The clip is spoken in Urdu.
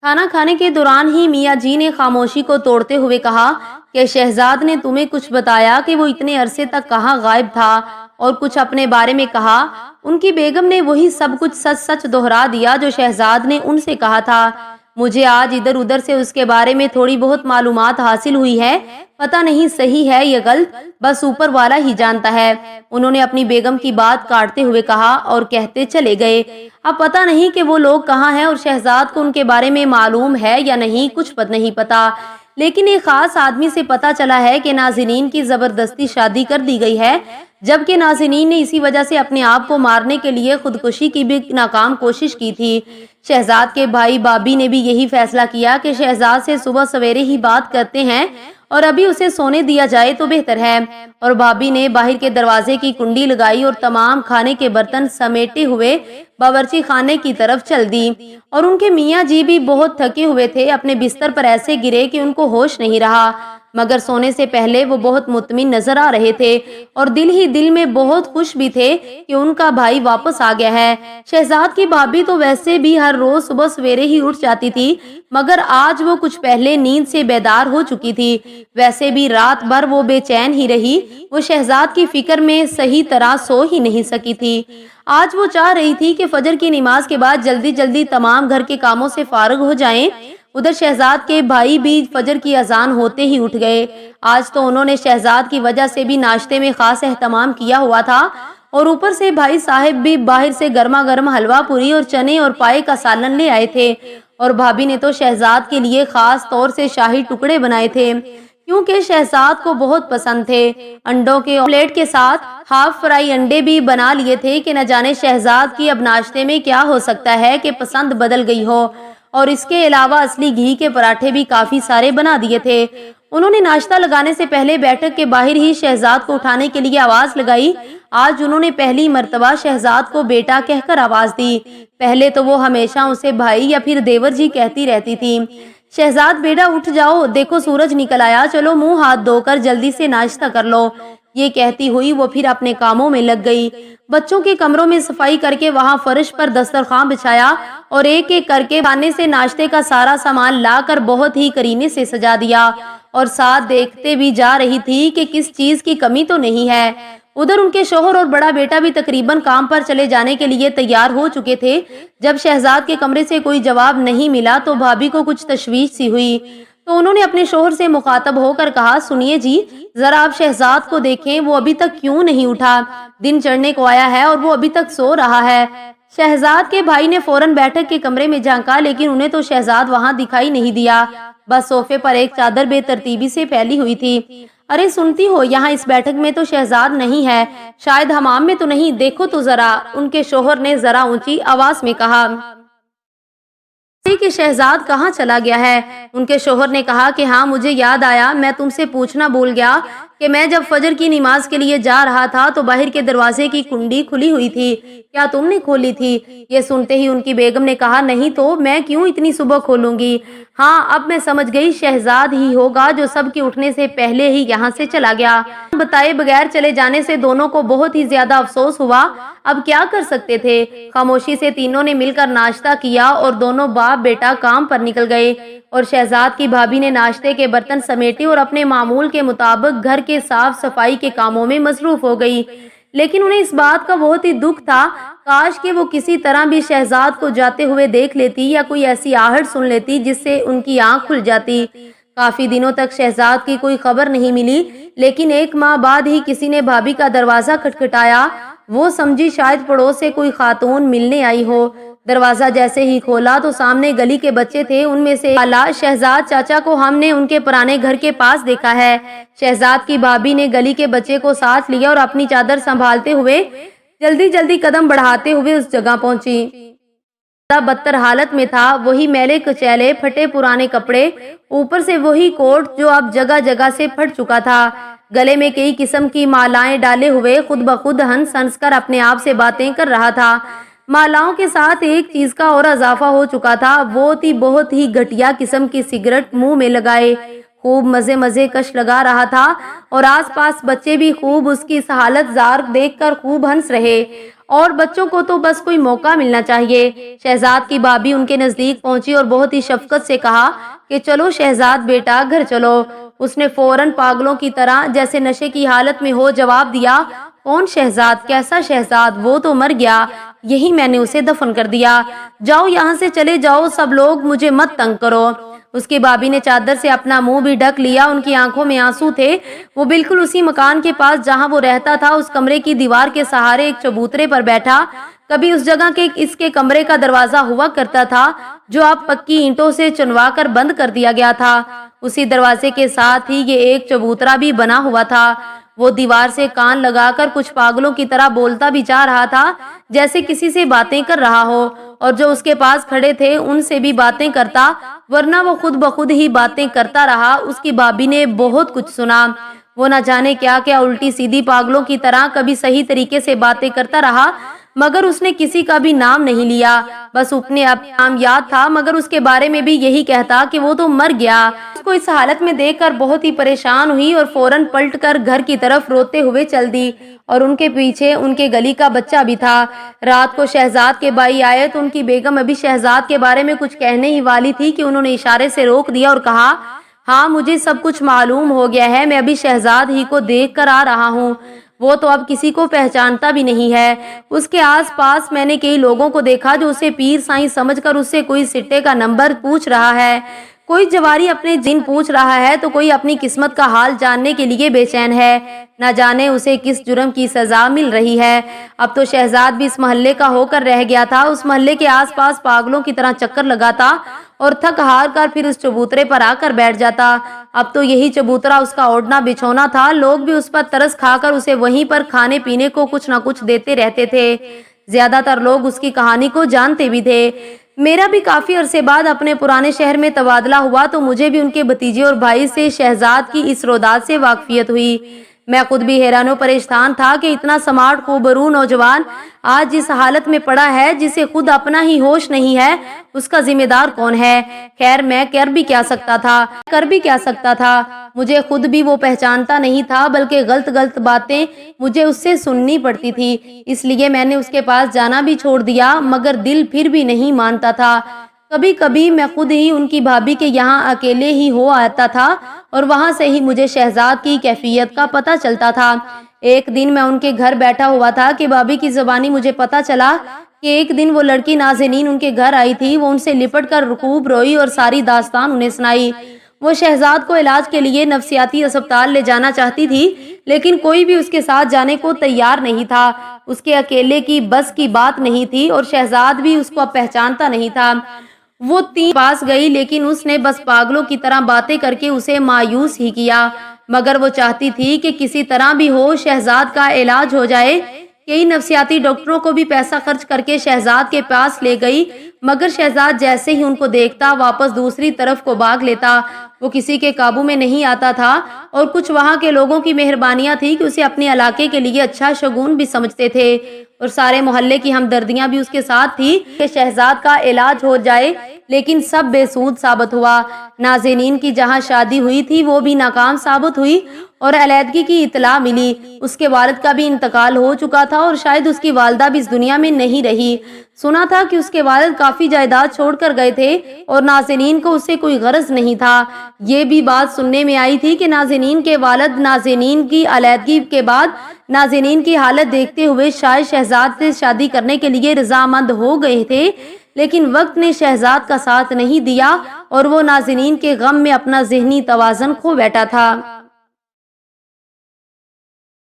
کھانا کھانے کے دوران ہی میاں جی نے خاموشی کو توڑتے ہوئے کہا کہ شہزاد نے تمہیں کچھ بتایا کہ وہ اتنے عرصے تک کہاں غائب تھا، اور کچھ اپنے بارے میں کہا۔ ان کی بیگم نے وہی سب کچھ سچ سچ دہرا دیا جو شہزاد نے ان سے کہا تھا۔ مجھے آج ادھر ادھر سے اس کے بارے میں تھوڑی بہت معلومات حاصل ہوئی ہے، پتہ نہیں صحیح ہے یا غلط، بس اوپر والا ہی جانتا ہے۔ انہوں نے اپنی بیگم کی بات کاٹتے ہوئے کہا اور کہتے چلے گئے، اب پتہ نہیں کہ وہ لوگ کہاں ہیں اور شہزاد کو ان کے بارے میں معلوم ہے یا نہیں، کچھ نہیں پتا، لیکن ایک خاص آدمی سے پتہ چلا ہے کہ نازنین کی زبردستی شادی کر دی گئی ہے، جبکہ نازنین نے اسی وجہ سے اپنے آپ کو مارنے کے لیے خودکشی کی بھی ناکام کوشش کی تھی۔ شہزاد کے بھائی بابی نے بھی یہی فیصلہ کیا کہ شہزاد سے صبح سویرے ہی بات کرتے ہیں اور ابھی اسے سونے دیا جائے تو بہتر ہے، اور بابی نے باہر کے دروازے کی کنڈی لگائی اور تمام کھانے کے برتن سمیٹے ہوئے باورچی خانے کی طرف چل دی، اور ان کے میاں جی بھی بہت تھکے ہوئے تھے، اپنے بستر پر ایسے گرے کہ ان کو ہوش نہیں رہا، مگر سونے سے پہلے وہ بہت مطمئن نظر آ رہے تھے اور دل ہی دل میں بہت خوش بھی تھے کہ ان کا بھائی واپس آ گیا ہے۔ شہزاد کی بھابی تو ویسے بھی ہر روز صبح سویرے ہی اٹھ جاتی تھی، مگر آج وہ کچھ پہلے نیند سے بیدار ہو چکی تھی۔ ویسے بھی رات بھر وہ بے چین ہی رہی، وہ شہزاد کی فکر میں صحیح طرح سو ہی نہیں سکی تھی۔ آج وہ چاہ رہی تھی کہ فجر کی نماز کے بعد جلدی جلدی تمام گھر کے کاموں سے فارغ ہو جائیں۔ ادھر شہزاد کے بھائی بھی فجر کی اذان ہوتے ہی اٹھ گئے۔ آج تو انہوں نے شہزاد کی وجہ سے بھی ناشتے میں خاص اہتمام کیا ہوا تھا، اور اوپر سے بھائی صاحب بھی باہر سے گرما گرم حلوہ پوری اور چنے اور پائے کا سالن لے آئے تھے، اور بھابی نے تو شہزاد کے لیے خاص طور سے شاہی ٹکڑے بنائے تھے کیونکہ شہزاد کو بہت پسند تھے۔ انڈوں کے آملیٹ کے ساتھ ہاف فرائی انڈے بھی بنا لیے تھے کہ نہ جانے شہزاد کی اب ناشتے میں کیا ہو سکتا ہے کہ پسند بدل گئی ہو، اور اس کے علاوہ اصلی گھی کے پراٹھے بھی کافی سارے بنا دیے تھے۔ انہوں نے ناشتہ لگانے سے پہلے بیٹھک کے باہر ہی شہزاد کو اٹھانے کے لیے آواز لگائی۔ آج انہوں نے پہلی مرتبہ شہزاد کو بیٹا کہہ کر آواز دی، پہلے تو وہ ہمیشہ اسے بھائی یا پھر دیور جی کہتی رہتی تھی۔ شہزاد بیٹا اٹھ جاؤ، دیکھو سورج نکل آیا، چلو منہ ہاتھ دھو کر جلدی سے ناشتہ کر لو۔ یہ کہتی ہوئی وہ پھر اپنے کاموں میں لگ گئی۔ بچوں کے کمروں میں صفائی کر کے وہاں فرش پر دسترخوان بچھایا اور ایک ایک کر کے خانے سے ناشتے کا سارا سامان لا کر بہت ہی کرینے سے سجا دیا، اور ساتھ دیکھتے بھی جا رہی تھی کہ کس چیز کی کمی تو نہیں ہے۔ ادھر ان کے شوہر اور بڑا بیٹا بھی تقریباً کام پر چلے جانے کے لیے تیار ہو چکے تھے۔ جب شہزاد کے کمرے سے کوئی جواب نہیں ملا تو بھابی کو کچھ تشویش سی ہوئی، تو انہوں نے اپنے شوہر سے مخاطب ہو کر کہا، سنیے جی، ذرا آپ شہزاد کو دیکھیں، وہ ابھی تک کیوں نہیں اٹھا؟ دن چڑھنے کو آیا ہے اور وہ ابھی تک سو رہا ہے۔ شہزاد کے بھائی نے فوراً بیٹھک کے کمرے میں جھانکا، لیکن انہیں تو شہزاد وہاں دکھائی نہیں دیا، بس صوفے پر ایک چادر بے ترتیبی سے پھیلی ہوئی تھی۔ ارے سنتی ہو، یہاں اس بیٹھک میں تو شہزاد نہیں ہے، شاید حمام میں تو نہیں، دیکھو تو ذرا، ان کے شوہر نے ذرا اونچی آواز میں کہا کہ شہزاد کہاں چلا گیا ہے؟ ان کے شوہر نے کہا کہ ہاں مجھے یاد آیا، میں تم سے پوچھنا بھول گیا کہ میں جب فجر کی نماز کے لیے جا رہا تھا تو باہر کے دروازے کی کنڈی کھلی ہوئی تھی، کیا تم نے کھولی تھی؟ یہ سنتے ہی ان کی بیگم نے کہا، نہیں تو میں کیوں اتنی صبح کھولوں گی؟ ہاں اب میں سمجھ گئی، شہزاد ہی ہوگا جو سب کے اٹھنے سے پہلے ہی یہاں سے چلا گیا۔ بتائے بغیر چلے جانے سے دونوں کو بہت ہی زیادہ افسوس ہوا، اب کیا کر سکتے تھے؟ خاموشی سے تینوں نے مل کر ناشتہ کیا اور دونوں باپ بیٹا کام پر نکل گئے، اور شہزاد کی بھابی نے ناشتے کے برتن سمیٹے اور اپنے معمول کے مطابق گھر کے صاف صفائی کے کاموں میں مصروف ہو گئی۔ لیکن انہیں اس بات کا بہت ہی دکھ تھا، کاش کہ وہ کسی طرح بھی شہزاد کو جاتے ہوئے دیکھ لیتی یا کوئی ایسی آہٹ سن لیتی جس سے ان کی آنکھ کھل جاتی۔ کافی دنوں تک شہزاد کی کوئی خبر نہیں ملی، لیکن ایک ماہ بعد ہی کسی نے بھابی کا دروازہ کھٹکھٹایا۔ وہ سمجھی شاید پڑوس سے کوئی خاتون ملنے آئی ہو۔ دروازہ جیسے ہی کھولا تو سامنے گلی کے بچے تھے، ان میں سے کہا، شہزاد چاچا کو ہم نے ان کے پرانے گھر کے پاس دیکھا ہے۔ شہزاد کی بھابی نے گلی کے بچے کو ساتھ لیا اور اپنی چادر سنبھالتے ہوئے جلدی جلدی قدم بڑھاتے ہوئے اس جگہ پہنچی۔ بدتر حالت میں تھا، وہی میلے کچیلے پھٹے پرانے کپڑے، اوپر سے وہی کوٹ جو اب جگہ جگہ سے پھٹ چکا تھا، گلے میں کئی قسم کی مالائیں ڈالے ہوئے خود بخود ہنس ہنس کر اپنے آپ سے باتیں کر رہا تھا۔ مالاؤں کے ساتھ ایک چیز کا اور اضافہ ہو چکا تھا، وہ تھی بہت ہی گھٹیا قسم کی سگریٹ منہ میں لگائے خوب مزے کش لگا رہا تھا، اور آس پاس بچے بھی خوب اس کی اس حالت زار دیکھ کر خوب ہنس رہے، اور بچوں کو تو بس کوئی موقع ملنا چاہیے۔ شہزاد کی بھابھی ان کے نزدیک پہنچی اور بہت ہی شفقت سے کہا کہ چلو شہزاد بیٹا گھر چلو۔ اس نے فوراً پاگلوں کی طرح جیسے نشے کی حالت میں ہو جواب دیا، کون شہزاد؟ کیسا شہزاد؟ وہ تو مر گیا، یہی میں نے اسے دفن کر دیا۔ جاؤ یہاں سے چلے جاؤ، سب لوگ مجھے مت تنگ کرو۔ اس کی بھابھی نے چادر سے اپنا منہ بھی ڈھک لیا، ان کی آنکھوں میں آنسو تھے۔ وہ بالکل اسی مکان کے پاس جہاں وہ رہتا تھا اس کمرے کی دیوار کے سہارے ایک چبوترے پر بیٹھا۔ کبھی اس جگہ کے اس کے کمرے کا دروازہ ہوا کرتا تھا جو اب پکی اینٹوں سے چنوا کر بند کر دیا گیا تھا۔ اسی دروازے کے ساتھ ہی یہ ایک چبوترا بھی بنا ہوا تھا۔ وہ دیوار سے کان لگا کر کچھ پاگلوں کی طرح بولتا بھی جا رہا تھا، جیسے کسی سے باتیں کر رہا ہو، اور جو اس کے پاس کھڑے تھے ان سے بھی باتیں کرتا، ورنہ وہ خود بخود ہی باتیں کرتا رہا۔ اس کی بھابھی نے بہت کچھ سنا۔ وہ نہ جانے کیا کیا الٹی سیدھی پاگلوں کی طرح کبھی صحیح طریقے سے باتیں کرتا رہا، مگر اس نے کسی کا بھی نام نہیں لیا۔ بس اپنے نام یاد تھا، مگر اس کے بارے میں بھی یہی کہتا کہ وہ تو مر گیا۔ اس کو اس حالت میں دیکھ کر بہت ہی پریشان ہوئی اور فوراً پلٹ کر گھر کی طرف روتے ہوئے چل دی، اور ان کے پیچھے ان کے گلی کا بچہ بھی تھا۔ رات کو شہزاد کے بھائی آئے تو ان کی بیگم ابھی شہزاد کے بارے میں کچھ کہنے ہی والی تھی کہ انہوں نے اشارے سے روک دیا اور کہا، ہاں مجھے سب کچھ معلوم ہو گیا ہے، میں ابھی شہزاد ہی کو دیکھ کر آ رہا ہوں۔ وہ تو اب کسی کو پہچانتا بھی نہیں ہے۔ اس کے آس پاس میں نے کئی لوگوں کو دیکھا جو اسے پیر سائیں سمجھ کر اس سے کوئی سٹے کا نمبر پوچھ رہا ہے، کوئی جواری اپنے جن پوچھ رہا ہے، تو کوئی اپنی قسمت کا حال جاننے کے لیے بے چین ہے، نہ جانے اسے کس جرم کی سزا مل رہی ہے۔ اب تو شہزاد بھی اس محلے کا ہو کر رہ گیا تھا۔ اس محلے کے آس پاس پاگلوں کی طرح چکر لگاتا اور تھک ہار کر پھر اس چبوترے پر آ کر بیٹھ جاتا۔ اب تو یہی چبوترا اس کا اوڑھنا بچھونا تھا۔ لوگ بھی اس پر ترس کھا کر اسے وہیں پر کھانے پینے کو کچھ نہ کچھ دیتے رہتے تھے۔ زیادہ تر لوگ اس کی کہانی کو جانتے بھی تھے۔ میرا بھی کافی عرصے بعد اپنے پرانے شہر میں تبادلہ ہوا تو مجھے بھی ان کے بھتیجے اور بھائی سے شہزاد کی اس روداد سے واقفیت ہوئی۔ میں خود بھی حیران و پریشان تھا کہ اتنا سمارٹ خوبرو نوجوان آج جس حالت میں پڑا ہے، جسے خود اپنا ہی ہوش نہیں ہے، اس کا ذمہ دار کون ہے؟ خیر میں کر بھی کیا سکتا تھا؟ مجھے خود بھی وہ پہچانتا نہیں تھا، بلکہ غلط باتیں مجھے اس سے سننی پڑتی تھی۔ اس لیے میں نے اس کے پاس جانا بھی چھوڑ دیا، مگر دل پھر بھی نہیں مانتا تھا۔ کبھی کبھی میں خود ہی ان کی بھابھی کے یہاں اکیلے ہی ہو آتا تھا اور وہاں سے ہی مجھے شہزاد کی کیفیت کا پتہ چلتا تھا۔ ایک دن میں ان کے گھر بیٹھا ہوا تھا کہ بھابھی کی زبانی مجھے پتہ چلا کہ ایک دن وہ لڑکی نازنین ان کے گھر آئی تھی۔ وہ ان سے لپٹ کر خوب روئی اور ساری داستان انہیں سنائی۔ وہ شہزاد کو علاج کے لیے نفسیاتی اسپتال لے جانا چاہتی تھی، لیکن کوئی بھی اس کے ساتھ جانے کو تیار نہیں تھا۔ اس کے اکیلے کی بس کی بات نہیں تھی اور شہزاد بھی اس کو پہچانتا نہیں تھا۔ وہ پاس گئی، لیکن اس نے بس پاگلوں کی طرح باتیں کر کے اسے مایوس ہی کیا، مگر وہ چاہتی تھی کہ کسی طرح بھی ہو شہزاد کا علاج ہو جائے۔ کئی نفسیاتی ڈاکٹروں کو بھی پیسہ خرچ کر کے شہزاد کے پاس لے گئی، مگر شہزاد جیسے ہی ان کو دیکھتا واپس دوسری طرف کو بھاگ لیتا۔ وہ کسی کے قابو میں نہیں آتا تھا، اور کچھ وہاں کے لوگوں کی مہربانیاں تھی کہ اسے اپنے علاقے کے لیے اچھا شگون بھی سمجھتے تھے، اور سارے محلے کی ہمدردیاں بھی اس کے ساتھ تھی کہ شہزاد کا علاج ہو جائے، لیکن سب بے سود ثابت ہوا۔ نازنین کی جہاں شادی ہوئی تھی وہ بھی ناکام ثابت ہوئی اور علیحدگی کی اطلاع ملی۔ اس کے والد کا بھی انتقال ہو چکا تھا اور شاید اس کی والدہ بھی اس دنیا میں نہیں رہی۔ سنا تھا کہ اس کے والد کافی جائیداد چھوڑ کر گئے تھے اور نازنین کو اس سے کوئی غرض نہیں تھا۔ یہ بھی بات سننے میں آئی تھی کہ نازنین کے والد نازنین کی علیحدگی کے بعد نازنین کی حالت دیکھتے ہوئے شاید شہزاد سے شادی کرنے کے لیے رضامند ہو گئے تھے، لیکن وقت نے شہزاد کا ساتھ نہیں دیا اور وہ نازنین کے غم میں اپنا ذہنی توازن کھو بیٹھا تھا۔